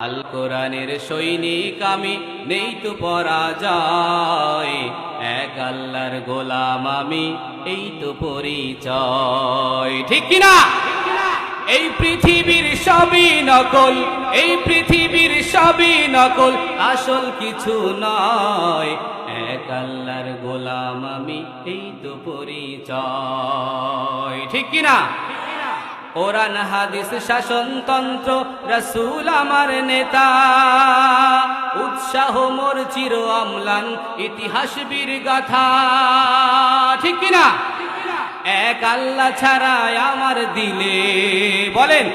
আল কোরআনের সৈনিক আমি, নেই তো পরাজয়, এক আল্লাহর গোলাম আমি, এই তো পরিচয়। ঠিক কিনা? এই পৃথিবীর সবই নকল, এই পৃথিবীর সবই নকল, আসল কিছু নয়, এক আল্লাহর গোলাম আমি, এই তো পরিচয়। ঠিক কিনা? কোরআন হাদিস শাসনতন্ত্র, রাসূল আমার নেতা, উৎসাহ মোর চির অম্লান, ইতিহাস বীর গাথা। ঠিক কিনা? এক আল্লাহ ছাড়া আমার দিলে, বলেন,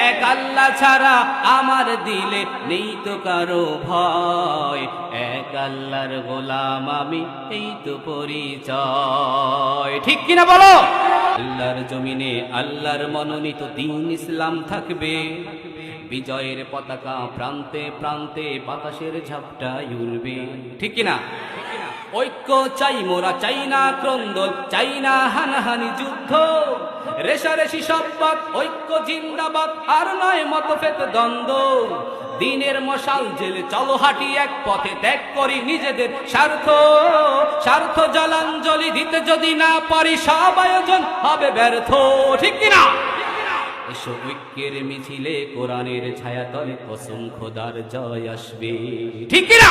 এক আল্লাহ ছাড়া আমার দিলে নেই তো কারো ভয়, এক আল্লাহর গোলাম আমি, এই তো পরিচয়। ঠিক কিনা বলো? আল্লাহর জমিনে আল্লাহর মনোনীত দ্বীন ইসলাম থাকবে, বিজয়ের পতাকা প্রান্তে প্রান্তে বাতাসের ঝাপটায় উড়বে। ঠিক কিনা? ঐক্য চাই মোরা, চাই না ক্রন্দল, চাই না হানাহানি যুদ্ধ, রেশারেশি সব বাদ, ঐক্য জিন্দাবাদ, আর নয় মতভেদ দ্বন্দ্ব। দিনের মশাল জেলে চলো হাঁটি এক পথে, ত্যাগ করি নিজেদের স্বার্থ, স্বার্থ জলাঞ্জলি দিতে যদি না পারি, সব আয়োজন হবে ব্যর্থ। ঠিক কিনা? এসো ঐক্যের মিছিলে, কোরআনের ছায়াতলে কসম খোদার জয় আসবে। ঠিক কিনা?